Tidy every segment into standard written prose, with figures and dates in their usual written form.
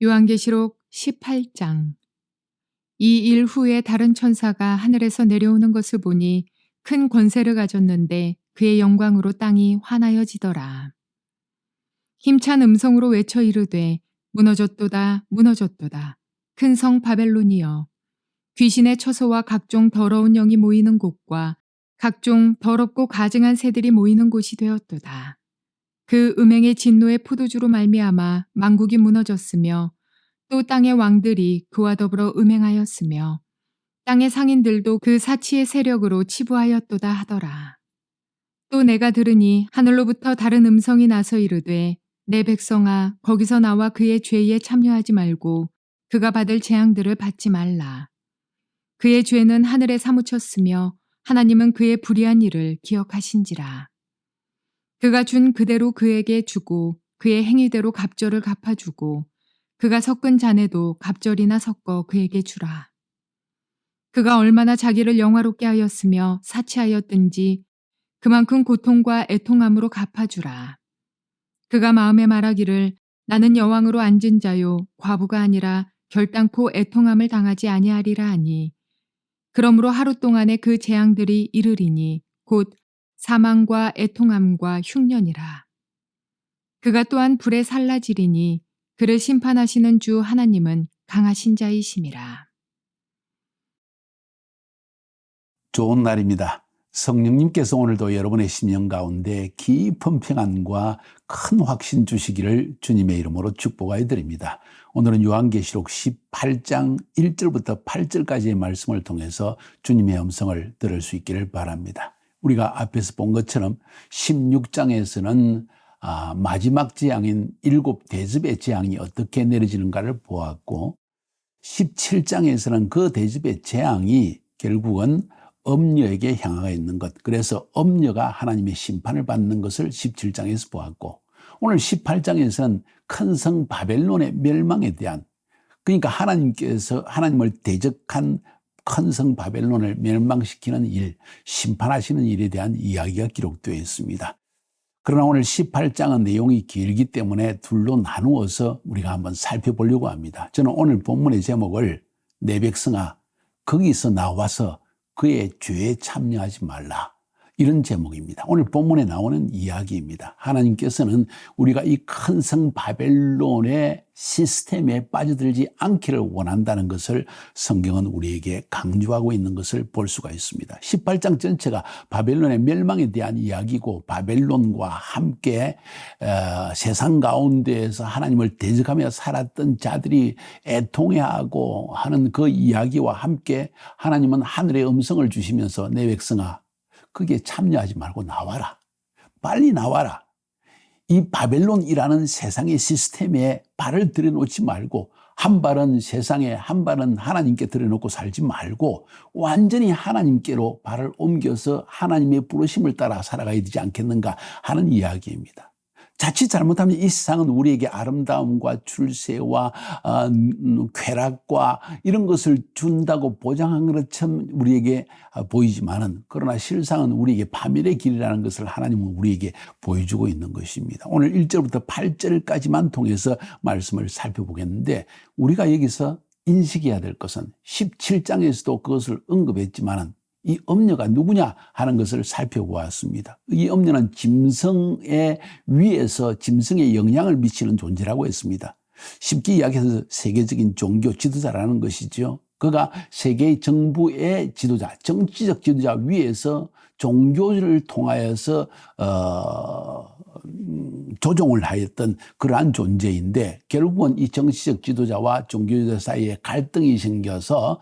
요한계시록 18장. 이 일 후에 다른 천사가 하늘에서 내려오는 것을 보니 큰 권세를 가졌는데 그의 영광으로 땅이 환하여지더라. 힘찬 음성으로 외쳐 이르되 무너졌도다 무너졌도다 큰 성 바벨론이여 귀신의 처소와 각종 더러운 영이 모이는 곳과 각종 더럽고 가증한 새들이 모이는 곳이 되었도다. 그 음행의 진노의 포도주로 말미암아 만국이 무너졌으며 또 땅의 왕들이 그와 더불어 음행하였으며 땅의 상인들도 그 사치의 세력으로 치부하였도다 하더라. 또 내가 들으니 하늘로부터 다른 음성이 나서 이르되 내 백성아 거기서 나와 그의 죄에 참여하지 말고 그가 받을 재앙들을 받지 말라. 그의 죄는 하늘에 사무쳤으며 하나님은 그의 불의한 일을 기억하신지라. 그가 준 그대로 그에게 주고 그의 행위대로 갑절을 갚아주고 그가 섞은 잔에도 갑절이나 섞어 그에게 주라. 그가 얼마나 자기를 영화롭게 하였으며 사치하였든지 그만큼 고통과 애통함으로 갚아주라. 그가 마음에 말하기를 나는 여왕으로 앉은 자요 과부가 아니라 결단코 애통함을 당하지 아니하리라 하니 그러므로 하루 동안에 그 재앙들이 이르리니 곧 사망과 애통함과 흉년이라. 그가 또한 불에 살라지리니 그를 심판하시는 주 하나님은 강하신 자이심이라. 좋은 날입니다. 성령님께서 오늘도 여러분의 심령 가운데 깊은 평안과 큰 확신 주시기를 주님의 이름으로 축복하여 드립니다. 오늘은 요한계시록 18장 1절부터 8절까지의 말씀을 통해서 주님의 음성을 들을 수 있기를 바랍니다. 우리가 앞에서 본 것처럼 16장에서는 마지막 재앙인 7대접의 재앙이 어떻게 내려지는가를 보았고 17장에서는 그 대접의 재앙이 결국은 엄녀에게 향하여 있는 것, 그래서 엄녀가 하나님의 심판을 받는 것을 17장에서 보았고 오늘 18장에서는 큰 성 바벨론의 멸망에 대한, 그러니까 하나님께서 하나님을 대적한 큰 성 바벨론을 멸망시키는 일, 심판하시는 일에 대한 이야기가 기록되어 있습니다. 그러나 오늘 18장은 내용이 길기 때문에 둘로 나누어서 우리가 한번 살펴보려고 합니다. 저는 오늘 본문의 제목을 내 백성아 거기서 나와서 그의 죄에 참여하지 말라, 이런 제목입니다. 오늘 본문에 나오는 이야기입니다. 하나님께서는 우리가 이 큰 성 바벨론의 시스템에 빠져들지 않기를 원한다는 것을 성경은 우리에게 강조하고 있는 것을 볼 수가 있습니다. 18장 전체가 바벨론의 멸망에 대한 이야기고 바벨론과 함께 세상 가운데에서 하나님을 대적하며 살았던 자들이 애통해하고 하는 그 이야기와 함께 하나님은 하늘의 음성을 주시면서 내 백성아 거기에 참여하지 말고 나와라. 빨리 나와라. 이 바벨론이라는 세상의 시스템에 발을 들여놓지 말고 한 발은 세상에 한 발은 하나님께 들여놓고 살지 말고 완전히 하나님께로 발을 옮겨서 하나님의 부르심을 따라 살아가야 되지 않겠는가 하는 이야기입니다. 자칫 잘못하면 이 세상은 우리에게 아름다움과 출세와 쾌락과 이런 것을 준다고 보장한 것처럼 우리에게 보이지만은, 그러나 실상은 우리에게 파멸의 길이라는 것을 하나님은 우리에게 보여주고 있는 것입니다. 오늘 1절부터 8절까지만 통해서 말씀을 살펴보겠는데, 우리가 여기서 인식해야 될 것은 17장에서도 그것을 언급했지만은 이 엄녀가 누구냐 하는 것을 살펴보았습니다. 이 엄녀는 짐승의 위에서 짐승의 영향을 미치는 존재라고 했습니다. 쉽게 이야기해서 세계적인 종교 지도자라는 것이죠. 그가 세계 정부의 지도자, 정치적 지도자 위에서 종교를 통하여서 조종을 하였던 그러한 존재인데, 결국은 이 정치적 지도자와 종교 지도자 사이에 갈등이 생겨서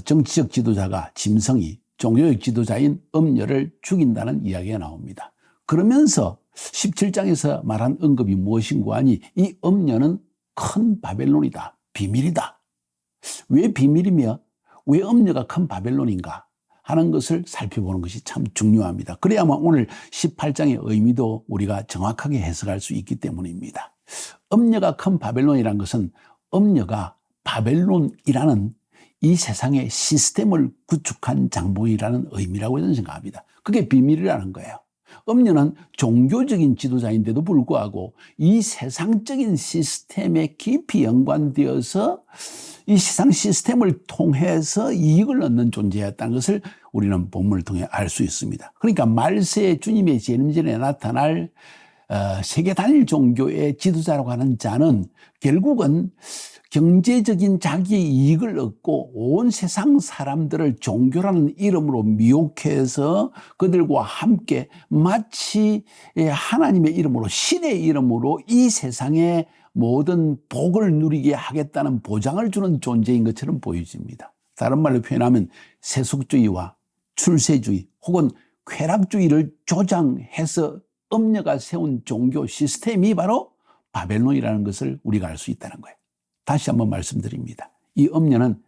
정치적 지도자가 짐승이 종교적 지도자인 엄녀를 죽인다는 이야기가 나옵니다. 그러면서 17장에서 말한 언급이 무엇인고 하니 이 엄녀는 큰 바벨론이다, 비밀이다. 왜 비밀이며 왜 엄녀가 큰 바벨론인가 하는 것을 살펴보는 것이 참 중요합니다. 그래야만 오늘 18장의 의미도 우리가 정확하게 해석할 수 있기 때문입니다. 엄녀가 큰 바벨론이라는 것은 엄녀가 바벨론이라는 이 세상의 시스템을 구축한 장본이라는 의미라고 저는 생각합니다. 그게 비밀이라는 거예요. 음녀는 종교적인 지도자인데도 불구하고 이 세상적인 시스템에 깊이 연관되어서 이 세상 시스템을 통해서 이익을 얻는 존재였다는 것을 우리는 본문을 통해 알 수 있습니다. 그러니까 말세 주님의 재림 전에 나타날 세계 단일 종교의 지도자라고 하는 자는 결국은 경제적인 자기의 이익을 얻고 온 세상 사람들을 종교라는 이름으로 미혹해서 그들과 함께 마치 하나님의 이름으로, 신의 이름으로 이 세상의 모든 복을 누리게 하겠다는 보장을 주는 존재인 것처럼 보여집니다. 다른 말로 표현하면 세속주의와 출세주의 혹은 쾌락주의를 조장해서 음녀가 세운 종교 시스템이 바로 바벨론이라는 것을 우리가 알 수 있다는 거예요. 다시 한번 말씀드립니다. 이 음녀는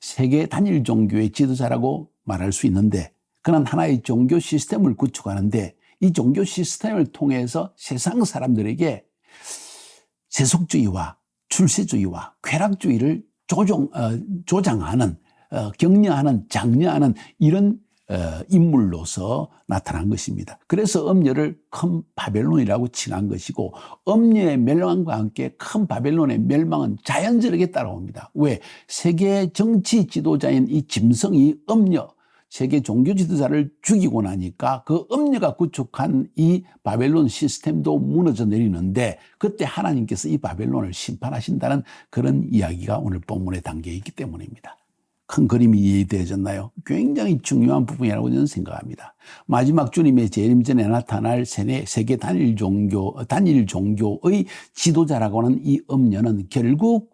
세계 단일 종교의 지도자라고 말할 수 있는데, 그는 하나의 종교 시스템을 구축하는데 이 종교 시스템을 통해서 세상 사람들에게 세속주의와 출세주의와 쾌락주의를 조장하는, 격려하는, 장려하는 이런 인물로서 나타난 것입니다. 그래서 음녀를 큰 바벨론이라고 칭한 것이고, 음녀의 멸망과 함께 큰 바벨론의 멸망은 자연스럽게 따라옵니다. 왜? 세계 정치 지도자인 이 짐승이 음녀, 세계 종교 지도자를 죽이고 나니까 그 음녀가 구축한 이 바벨론 시스템도 무너져 내리는데, 그때 하나님께서 이 바벨론을 심판하신다는 그런 이야기가 오늘 본문에 담겨 있기 때문입니다. 큰 그림이 이해되어졌나요? 굉장히 중요한 부분이라고 저는 생각합니다. 마지막 주님의 재림 전에 나타날 세계 단일 종교의 지도자라고 하는 이 음녀는 결국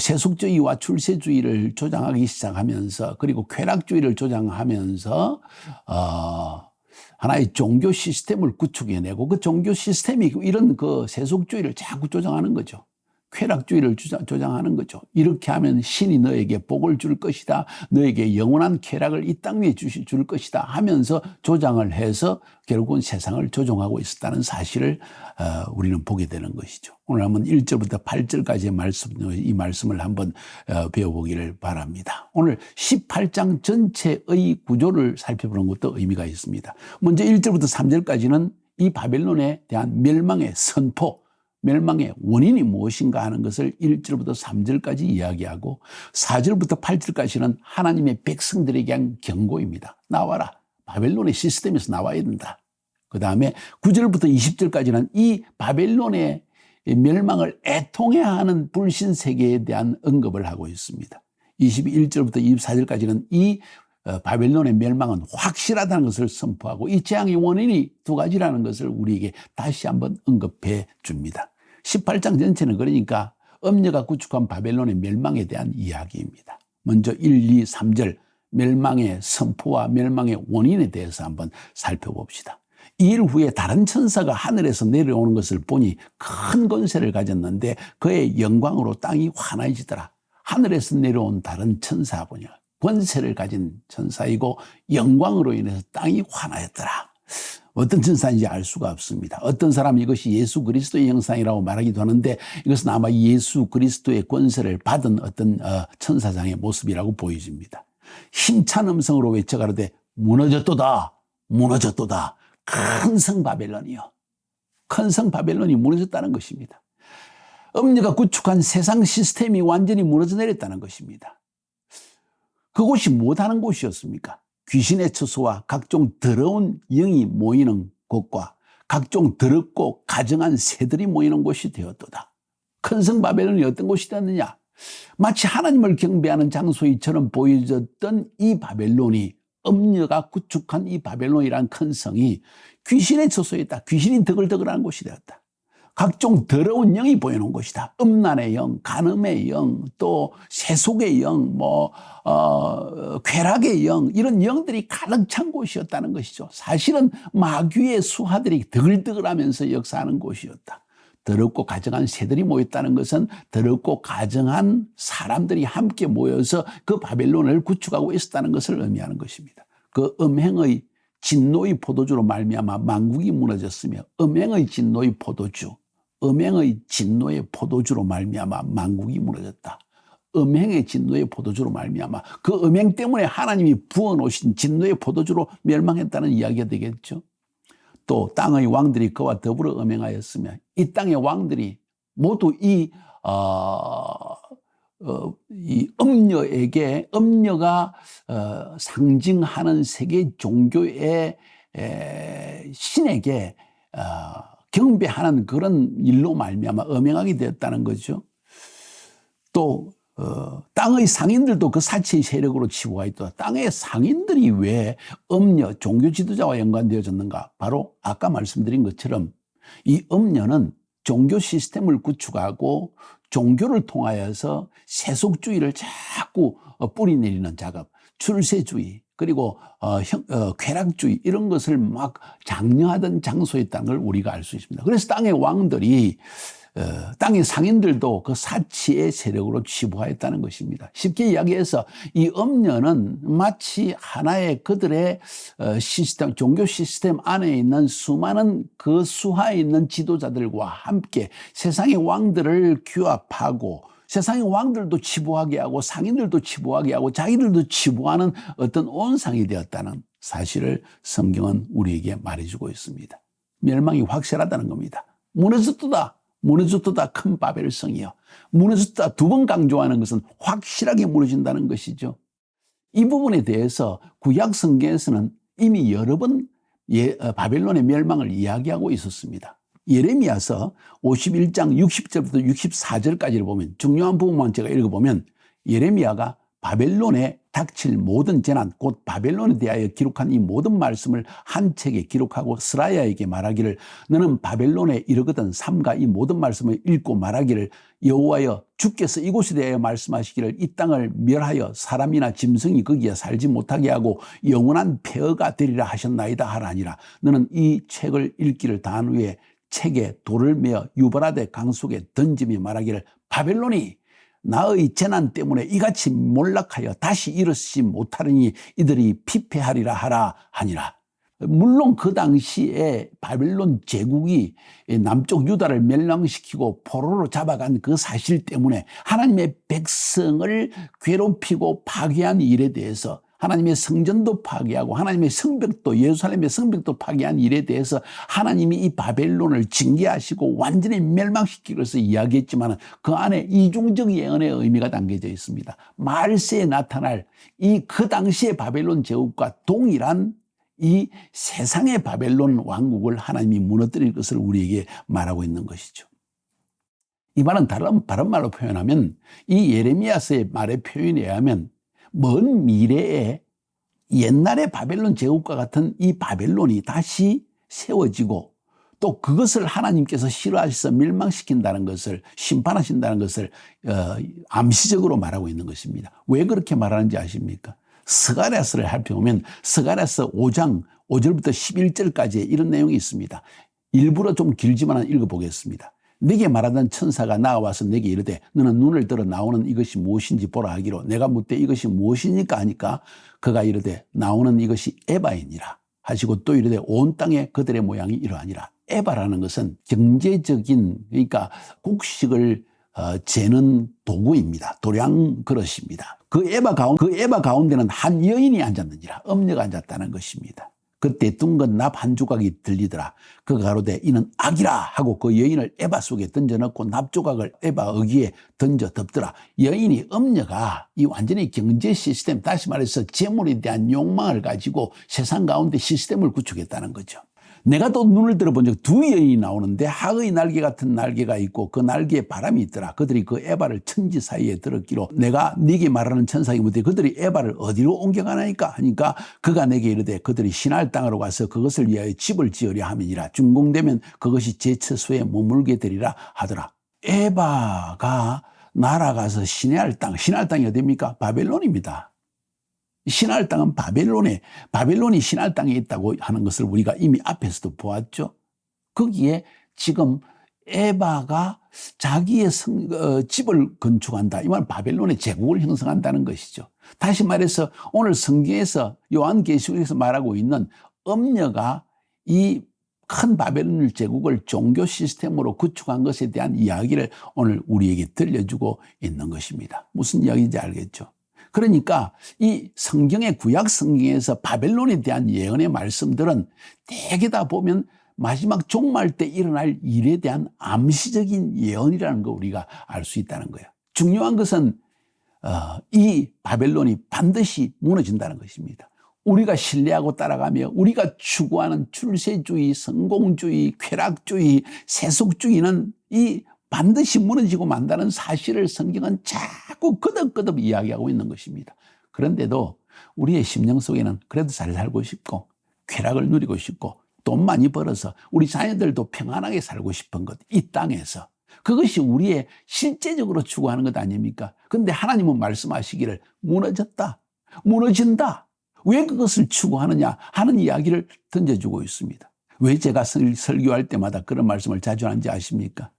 세속주의와 출세주의를 조장하기 시작하면서, 그리고 쾌락주의를 조장하면서 하나의 종교 시스템을 구축해내고, 그 종교 시스템이 이런 그 세속주의를 자꾸 조장하는 거죠. 쾌락주의를 조장하는 거죠. 이렇게 하면 신이 너에게 복을 줄 것이다, 너에게 영원한 쾌락을 이 땅 위에 줄 것이다 하면서 조장을 해서 결국은 세상을 조종하고 있었다는 사실을 우리는 보게 되는 것이죠. 오늘 한번 1절부터 8절까지의 이 말씀을 한번 배워보기를 바랍니다. 오늘 18장 전체의 구조를 살펴보는 것도 의미가 있습니다. 먼저 1절부터 3절까지는 이 바벨론에 대한 멸망의 선포, 멸망의 원인이 무엇인가 하는 것을 1절부터 3절까지 이야기하고, 4절부터 8절까지는 하나님의 백성들에게 한 경고입니다. 나와라. 바벨론의 시스템에서 나와야 된다. 그 다음에 9절부터 20절까지는 이 바벨론의 멸망을 애통해야 하는 불신 세계에 대한 언급을 하고 있습니다. 21절부터 24절까지는 이 바벨론의 멸망은 확실하다는 것을 선포하고, 이 재앙의 원인이 두 가지라는 것을 우리에게 다시 한번 언급해 줍니다. 18장 전체는 그러니까 음녀가 구축한 바벨론의 멸망에 대한 이야기입니다. 먼저 1, 2, 3절 멸망의 선포와 멸망의 원인에 대해서 한번 살펴봅시다. 2일 후에 다른 천사가 하늘에서 내려오는 것을 보니 큰 권세를 가졌는데 그의 영광으로 땅이 환해지더라. 하늘에서 내려온 다른 천사 보냐, 권세를 가진 천사이고 영광으로 인해서 땅이 환하였더라. 어떤 천사인지 알 수가 없습니다. 어떤 사람은 이것이 예수 그리스도의 형상이라고 말하기도 하는데, 이것은 아마 예수 그리스도의 권세를 받은 어떤 천사장의 모습이라고 보여집니다. 힘찬 음성으로 외쳐가로되 무너졌도다, 무너졌도다. 큰 성 바벨론이요, 큰 성 바벨론이 무너졌다는 것입니다. 음녀가 구축한 세상 시스템이 완전히 무너져 내렸다는 것입니다. 그곳이 못하는 곳이었습니까? 귀신의 처소와 각종 더러운 영이 모이는 곳과 각종 더럽고 가증한 새들이 모이는 곳이 되었도다. 큰 성 바벨론이 어떤 곳이 되었느냐? 마치 하나님을 경배하는 장소이처럼 보여졌던 이 바벨론이, 음녀가 구축한 이 바벨론이란 큰 성이 귀신의 처소였다. 귀신이 드글드글하는 곳이 되었다. 각종 더러운 영이 보이는 곳이다. 음란의 영, 간음의 영, 또 세속의 영, 쾌락의 영, 이런 영들이 가득 찬 곳이었다는 것이죠. 사실은 마귀의 수하들이 드글드글하면서 역사하는 곳이었다. 더럽고 가증한 새들이 모였다는 것은 더럽고 가증한 사람들이 함께 모여서 그 바벨론을 구축하고 있었다는 것을 의미하는 것입니다. 그 음행의 진노의 포도주로 말미암아 만국이 무너졌으며, 음행의 진노의 포도주, 음행의 진노의 포도주로 말미암아 만국이 무너졌다. 음행의 진노의 포도주로 말미암아, 그 음행 때문에 하나님이 부어놓으신 진노의 포도주로 멸망했다는 이야기가 되겠죠. 또 땅의 왕들이 그와 더불어 음행하였으며 이 땅의 왕들이 모두 이 음녀가 상징하는 세계 종교의 신에게 경배하는 그런 일로 말미암아 음행하게 되었다는 거죠. 또 땅의 상인들도 그 사치의 세력으로 치부가 있다. 땅의 상인들이 왜 음녀, 종교 지도자와 연관되어졌는가? 바로 아까 말씀드린 것처럼 이 음녀는 종교 시스템을 구축하고 종교를 통하여서 세속주의를 자꾸 뿌리내리는 작업, 출세주의, 그리고 쾌락주의 이런 것을 막 장려하던 장소였다는 걸 우리가 알 수 있습니다. 그래서 땅의 왕들이 땅의 상인들도 그 사치의 세력으로 치부하였다는 것입니다. 쉽게 이야기해서 이 음녀는 마치 하나의 그들의 시스템, 종교 시스템 안에 있는 수많은 그 수하에 있는 지도자들과 함께 세상의 왕들을 규합하고 세상의 왕들도 치부하게 하고 상인들도 치부하게 하고 자기들도 치부하는 어떤 온상이 되었다는 사실을 성경은 우리에게 말해주고 있습니다. 멸망이 확실하다는 겁니다. 무너졌도다 큰 바벨성이요. 무너졌다 두 번 강조하는 것은 확실하게 무너진다는 것이죠. 이 부분에 대해서 구약 성경에서는 이미 여러 번 바벨론의 멸망을 이야기하고 있었습니다. 예레미야서 51장 60절부터 64절까지를 보면 중요한 부분만 제가 읽어보면 예레미야가 바벨론에 닥칠 모든 재난, 곧 바벨론에 대하여 기록한 이 모든 말씀을 한 책에 기록하고 스라야에게 말하기를 너는 바벨론에 이르거든 삼가 이 모든 말씀을 읽고 말하기를 여호와여 주께서 이곳에 대하여 말씀하시기를 이 땅을 멸하여 사람이나 짐승이 거기에 살지 못하게 하고 영원한 폐허가 되리라 하셨나이다 하라니라. 너는 이 책을 읽기를 다한 후에 책에 돌을 메어 유브라데 강 속에 던지며 말하기를 바벨론이 나의 재난 때문에 이같이 몰락하여 다시 일어서지 못하리니 이들이 피폐하리라 하라 하니라. 물론 그 당시에 바벨론 제국이 남쪽 유다를 멸망시키고 포로로 잡아간 그 사실 때문에 하나님의 백성을 괴롭히고 파괴한 일에 대해서 하나님의 성전도 파괴하고 하나님의 성벽도 예루살렘의 성벽도 파괴한 일에 대해서 하나님이 이 바벨론을 징계하시고 완전히 멸망시키기 위해서 이야기했지만 그 안에 이중적 예언의 의미가 담겨져 있습니다. 말세에 나타날 이 그 당시의 바벨론 제국과 동일한 이 세상의 바벨론 왕국을 하나님이 무너뜨릴 것을 우리에게 말하고 있는 것이죠. 이 말은 다른 말로 표현하면 이 예레미야서의 말의 표현에 의하면 먼 미래에 옛날의 바벨론 제국과 같은 이 바벨론이 다시 세워지고 또 그것을 하나님께서 싫어하셔서 멸망시킨다는 것을 심판하신다는 것을 암시적으로 말하고 있는 것입니다. 왜 그렇게 말하는지 아십니까? 스가랴서를 살펴보면 스가랴서 5장 5절부터 11절까지 이런 내용이 있습니다. 일부러 좀 길지만 읽어보겠습니다. 내게 말하던 천사가 나와서 내게 이르되 너는 눈을 들어 나오는 이것이 무엇인지 보라 하기로 내가 묻되 이것이 무엇이니까 하니까 그가 이르되 나오는 이것이 에바이니라 하시고 또 이르되 온 땅에 그들의 모양이 이러하니라. 에바라는 것은 경제적인 그러니까 곡식을 재는 도구입니다. 도량 그릇입니다. 그 에바 가운데는 한 여인이 앉았느니라. 음녀가 앉았다는 것입니다. 그때 둥근 납 한 조각이 들리더라. 그가 가로되 이는 악이라 하고 그 여인을 에바 속에 던져넣고 납 조각을 에바 어기에 던져 덮더라. 여인이 음녀가 이 완전히 경제 시스템, 다시 말해서 재물에 대한 욕망을 가지고 세상 가운데 시스템을 구축했다는 거죠. 내가 또 눈을 들어본 적 두 여인이 나오는데 학의 날개 같은 날개가 있고 그 날개에 바람이 있더라. 그들이 그 에바를 천지 사이에 들었기로 내가 네게 말하는 천사에게 묻되 그들이 에바를 어디로 옮겨가나이까 하니까 그가 내게 이르되 그들이 시날 땅으로 가서 그것을 위하여 집을 지으려 함이니라. 준공되면 그것이 제 처소에 머물게 되리라 하더라. 에바가 날아가서 시날 땅이 어디입니까? 바벨론입니다. 시날 땅은 바벨론이 시날 땅에 있다고 하는 것을 우리가 이미 앞에서도 보았죠. 거기에 지금 에바가 자기의 집을 건축한다. 이 말은 바벨론의 제국을 형성한다는 것이죠. 다시 말해서 오늘 성경에서 요한계시록에서 말하고 있는 음녀가 이 큰 바벨론 제국을 종교 시스템으로 구축한 것에 대한 이야기를 오늘 우리에게 들려주고 있는 것입니다. 무슨 이야기인지 알겠죠? 그러니까 이 성경의 구약 성경에서 바벨론에 대한 예언의 말씀들은 대개 다 보면 마지막 종말 때 일어날 일에 대한 암시적인 예언이라는 거 우리가 알 수 있다는 거예요. 중요한 것은 이 바벨론이 반드시 무너진다는 것입니다. 우리가 신뢰하고 따라가며 우리가 추구하는 출세주의, 성공주의, 쾌락주의, 세속주의는 이 반드시 무너지고 만다는 사실을 성경은 자꾸 끄덕끄덕 이야기하고 있는 것입니다. 그런데도 우리의 심령 속에는 그래도 잘 살고 싶고 쾌락을 누리고 싶고 돈 많이 벌어서 우리 자녀들도 평안하게 살고 싶은 것, 이 땅에서. 그것이 우리의 실제적으로 추구하는 것 아닙니까? 그런데 하나님은 말씀하시기를 무너졌다, 무너진다. 왜 그것을 추구하느냐 하는 이야기를 던져주고 있습니다. 왜 제가 설교할 때마다 그런 말씀을 자주 하는지 아십니까?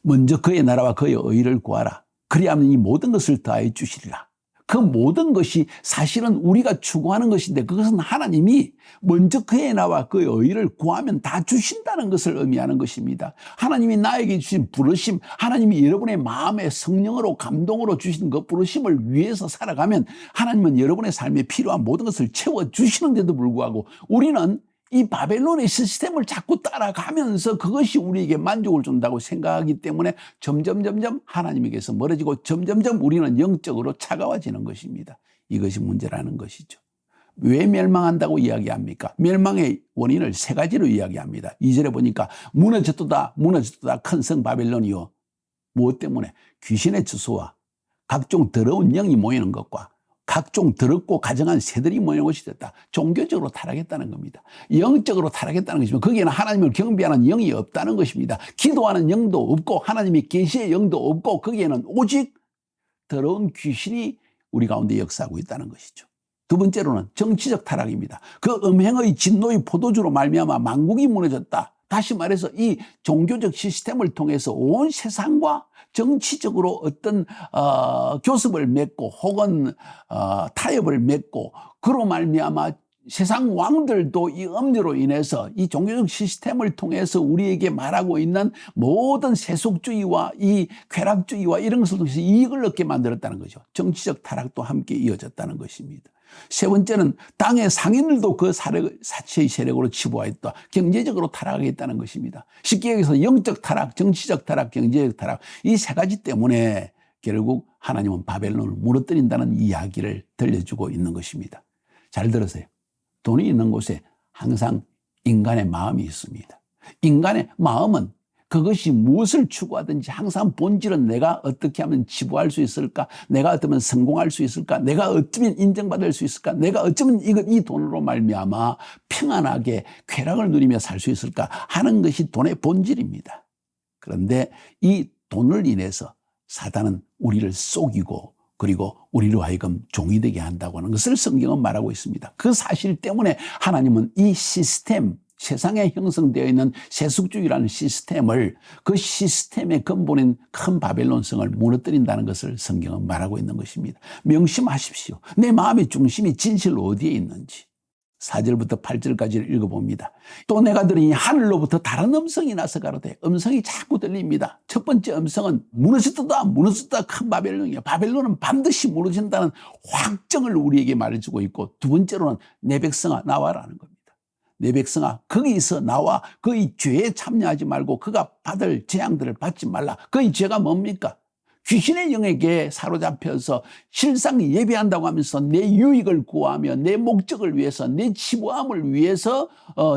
먼저 그의 나라와 그의 의를 구하라. 그리하면 이 모든 것을 더하여 주시리라. 그 모든 것이 사실은 우리가 추구하는 것인데 그것은 하나님이 먼저 그의 나라와 그의 의를 구하면 다 주신다는 것을 의미하는 것입니다. 하나님이 나에게 주신 부르심, 하나님이 여러분의 마음에 성령으로 감동으로 주신 그 부르심을 위해서 살아가면 하나님은 여러분의 삶에 필요한 모든 것을 채워주시는데도 불구하고 우리는 이 바벨론의 시스템을 자꾸 따라가면서 그것이 우리에게 만족을 준다고 생각하기 때문에 점점 하나님에게서 멀어지고 점점 우리는 영적으로 차가워지는 것입니다. 이것이 문제라는 것이죠. 왜 멸망한다고 이야기합니까? 멸망의 원인을 세 가지로 이야기합니다. 2절에 보니까 무너졌도다 큰 성 바벨론이요. 무엇 때문에? 귀신의 주소와 각종 더러운 영이 모이는 것과 각종 더럽고 가정한 새들이 모이는 것이 됐다. 종교적으로 타락했다는 겁니다. 영적으로 타락했다는 것이면 거기에는 하나님을 경배하는 영이 없다는 것입니다. 기도하는 영도 없고 하나님의 계시의 영도 없고 거기에는 오직 더러운 귀신이 우리 가운데 역사하고 있다는 것이죠. 두 번째로는 정치적 타락입니다. 그 음행의 진노의 포도주로 말미암아 만국이 무너졌다. 다시 말해서 이 종교적 시스템을 통해서 온 세상과 정치적으로 어떤 교섭을 맺고 혹은 타협을 맺고 그로 말미암아 세상 왕들도 이 음료로 인해서 이 종교적 시스템을 통해서 우리에게 말하고 있는 모든 세속주의와 이 쾌락주의와 이런 것을 통해서 이익을 얻게 만들었다는 거죠. 정치적 타락도 함께 이어졌다는 것입니다. 세 번째는 땅의 상인들도 그 사체의 세력으로 치부하였다. 경제적으로 타락하겠다는 것입니다. 쉽게 얘기해서 영적 타락, 정치적 타락, 경제적 타락 이 세 가지 때문에 결국 하나님은 바벨론을 무너뜨린다는 이야기를 들려주고 있는 것입니다. 잘 들으세요. 돈이 있는 곳에 항상 인간의 마음이 있습니다. 인간의 마음은 그것이 무엇을 추구하든지 항상 본질은 내가 어떻게 하면 지부할 수 있을까? 내가 어쩌면 성공할 수 있을까? 내가 어쩌면 인정받을 수 있을까? 내가 어쩌면 이 돈으로 말미암아 평안하게 쾌락을 누리며 살 수 있을까? 하는 것이 돈의 본질입니다. 그런데 이 돈을 인해서 사단은 우리를 속이고 그리고 우리로 하여금 종이 되게 한다고 하는 것을 성경은 말하고 있습니다. 그 사실 때문에 하나님은 이 시스템, 세상에 형성되어 있는 세속주의라는 시스템을 그 시스템의 근본인 큰 바벨론성을 무너뜨린다는 것을 성경은 말하고 있는 것입니다. 명심하십시오. 내 마음의 중심이 진실 어디에 있는지. 4절부터 8절까지를 읽어봅니다. 또 내가 들으니 하늘로부터 다른 음성이 나서 가로되 음성이 자꾸 들립니다. 첫 번째 음성은 무너졌다 큰 바벨론이야. 바벨론은 반드시 무너진다는 확정을 우리에게 말해주고 있고 두 번째로는 내 백성아 나와라는 겁니다. 내 백성아 거기서 나와 그의 죄에 참여하지 말고 그가 받을 재앙들을 받지 말라. 그의 죄가 뭡니까? 귀신의 영에게 사로잡혀서 실상 예배한다고 하면서 내 유익을 구하며 내 목적을 위해서 내 치부함을 위해서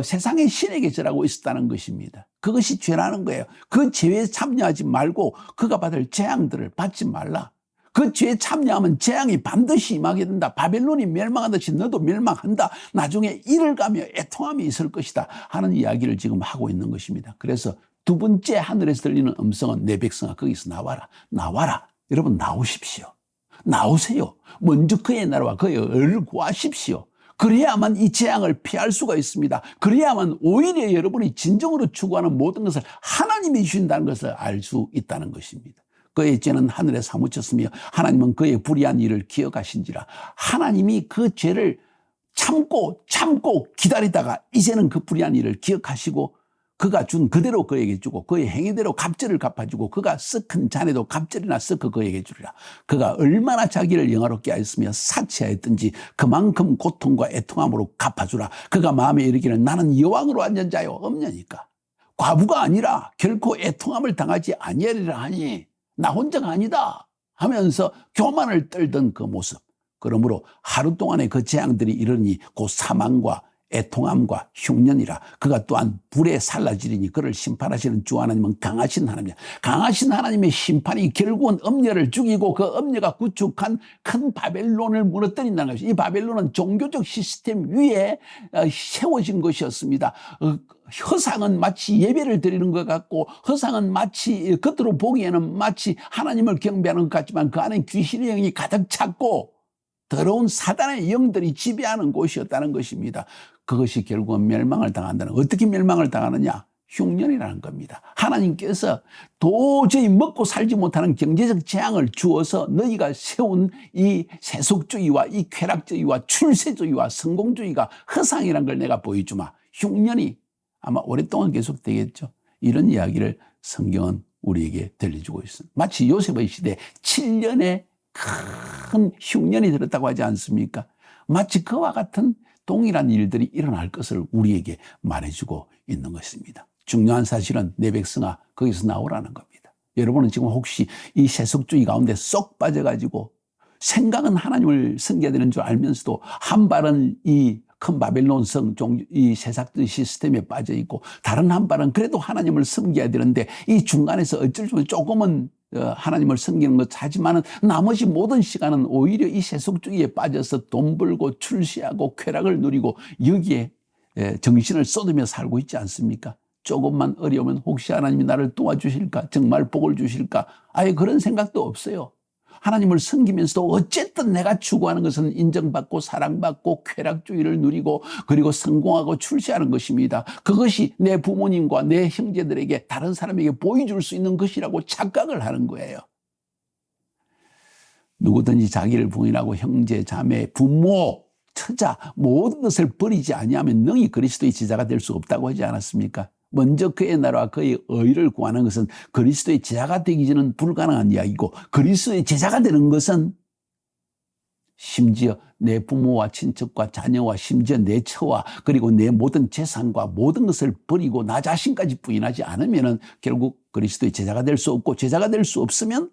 세상의 신에게 절하고 있었다는 것입니다. 그것이 죄라는 거예요. 그 죄에 참여하지 말고 그가 받을 재앙들을 받지 말라. 그 죄에 참여하면 재앙이 반드시 임하게 된다. 바벨론이 멸망하듯이 너도 멸망한다. 나중에 이를 가며 애통함이 있을 것이다 하는 이야기를 지금 하고 있는 것입니다. 그래서 두 번째 하늘에서 들리는 음성은 내 백성아 거기서 나와라. 여러분 나오십시오. 나오세요. 먼저 그의 나라와 그의 의를 구하십시오. 그래야만 이 재앙을 피할 수가 있습니다. 그래야만 오히려 여러분이 진정으로 추구하는 모든 것을 하나님이 주신다는 것을 알 수 있다는 것입니다. 그의 죄는 하늘에 사무쳤으며 하나님은 그의 불의한 일을 기억하신지라. 하나님이 그 죄를 참고 기다리다가 이제는 그 불의한 일을 기억하시고 그가 준 그대로 그에게 주고 그의 행위대로 갑절을 갚아주고 그가 썩은 잔에도 갑절이나 썩어 그에게 주리라. 그가 얼마나 자기를 영화롭게 하였으며 사치하였든지 그만큼 고통과 애통함으로 갚아주라. 그가 마음에 이르기를 나는 여왕으로 앉은 자요 없냐니까. 과부가 아니라 결코 애통함을 당하지 아니하리라 하니 나 혼자가 아니다 하면서 교만을 떨던 그 모습. 그러므로 하루 동안에 그 재앙들이 이르니 곧 사망과 애통함과 흉년이라. 그가 또한 불에 살라지리니 그를 심판하시는 주 하나님은 강하신 하나님이야. 강하신 하나님의 심판이 결국은 엄녀를 죽이고 그 엄녀가 구축한 큰 바벨론을 무너뜨린다는 것이죠. 이 바벨론은 종교적 시스템 위에 세워진 것이었습니다. 허상은 마치 예배를 드리는 것 같고 허상은 마치 겉으로 보기에는 마치 하나님을 경배하는 것 같지만 그 안에 귀신의 영이 가득 찼고 더러운 사단의 영들이 지배하는 곳이었다는 것입니다. 그것이 결국은 멸망을 당한다는, 어떻게 멸망을 당하느냐? 흉년이라는 겁니다. 하나님께서 도저히 먹고 살지 못하는 경제적 재앙을 주어서 너희가 세운 이 세속주의와 이 쾌락주의와 출세주의와 성공주의가 허상이라는 걸 내가 보여주마. 흉년이 아마 오랫동안 계속되겠죠. 이런 이야기를 성경은 우리에게 들려주고 있습니다. 마치 요셉의 시대 7년의 큰 흉년이 들었다고 하지 않습니까? 마치 그와 같은 동일한 일들이 일어날 것을 우리에게 말해주고 있는 것입니다. 중요한 사실은 내 백성아 거기서 나오라는 겁니다. 여러분은 지금 혹시 이 세속주의 가운데 쏙 빠져가지고 생각은 하나님을 섬겨야 되는 줄 알면서도 한 발은 이 큰 바벨론 성, 이 세상의 시스템에 빠져 있고 다른 한 발은 그래도 하나님을 섬겨야 되는데 이 중간에서 어쩔 수 없이 조금은 하나님을 섬기는 것 하지만은 나머지 모든 시간은 오히려 이 세속주의에 빠져서 돈 벌고 출세하고 쾌락을 누리고 여기에 정신을 쏟으며 살고 있지 않습니까? 조금만 어려우면 혹시 하나님이 나를 도와주실까? 정말 복을 주실까? 아예 그런 생각도 없어요. 하나님을 섬기면서도 어쨌든 내가 추구하는 것은 인정받고 사랑받고 쾌락주의를 누리고 그리고 성공하고 출세하는 것입니다. 그것이 내 부모님과 내 형제들에게 다른 사람에게 보여줄 수 있는 것이라고 착각을 하는 거예요. 누구든지 자기를 부인하고 형제, 자매, 부모, 처자 모든 것을 버리지 아니하면 능히 그리스도의 제자가 될 수 없다고 하지 않았습니까? 먼저 그의 나라와 그의 의를 구하는 것은 그리스도의 제자가 되기 전은 불가능한 이야기고 그리스도의 제자가 되는 것은 심지어 내 부모와 친척과 자녀와 심지어 내 처와 그리고 내 모든 재산과 모든 것을 버리고 나 자신까지 부인하지 않으면 결국 그리스도의 제자가 될 수 없고 제자가 될 수 없으면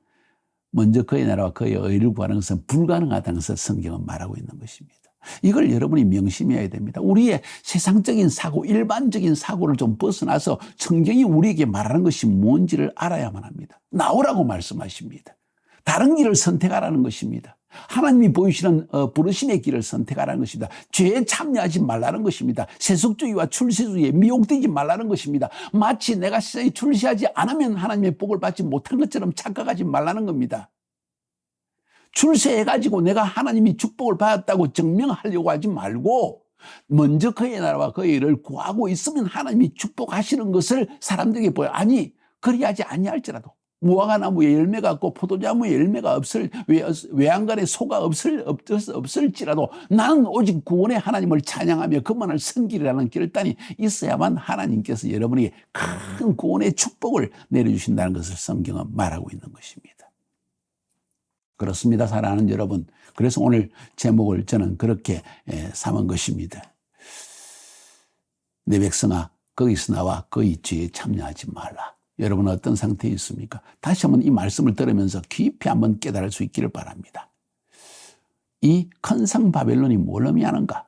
먼저 그의 나라와 그의 의를 구하는 것은 불가능하다는 것을 성경은 말하고 있는 것입니다. 이걸 여러분이 명심해야 됩니다. 우리의 세상적인 사고, 일반적인 사고를 좀 벗어나서 성경이 우리에게 말하는 것이 뭔지를 알아야만 합니다. 나오라고 말씀하십니다. 다른 길을 선택하라는 것입니다. 하나님이 보이시는 부르심의 길을 선택하라는 것입니다. 죄에 참여하지 말라는 것입니다. 세속주의와 출세주의에 미혹되지 말라는 것입니다. 마치 내가 세상에 출세하지 않으면 하나님의 복을 받지 못한 것처럼 착각하지 말라는 겁니다. 출세해가지고 내가 하나님이 축복을 받았다고 증명하려고 하지 말고 먼저 그의 나라와 그의 일을 구하고 있으면 하나님이 축복하시는 것을 사람들에게 보여. 아니 그리하지 아니할지라도 무화과나무에 열매가 없고 포도나무에 열매가 없을 외양간에 소가 없을지라도 나는 오직 구원의 하나님을 찬양하며 그만을 섬기리라는 결단이 있어야만 하나님께서 여러분에게 큰 구원의 축복을 내려주신다는 것을 성경은 말하고 있는 것입니다. 그렇습니다, 사랑하는 여러분. 그래서 오늘 제목을 저는 그렇게 삼은 것입니다. 내 백성아, 거기서 나와 그의 죄에 참여하지 말라. 여러분은 어떤 상태에 있습니까? 다시 한번 이 말씀을 들으면서 깊이 한번 깨달을 수 있기를 바랍니다. 이 큰 성 바벨론이 뭘 의미하는가?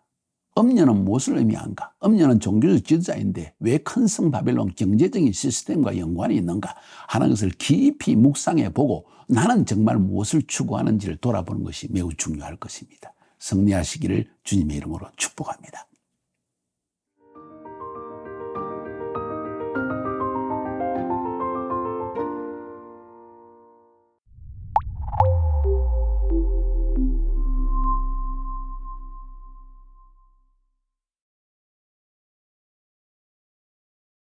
엄녀는 무엇을 의미하는가? 엄녀는 종교적 지도자인데 왜 큰 성 바벨론 경제적인 시스템과 연관이 있는가 하는 것을 깊이 묵상해 보고 나는 정말 무엇을 추구하는지를 돌아보는 것이 매우 중요할 것입니다. 승리하시기를 주님의 이름으로 축복합니다.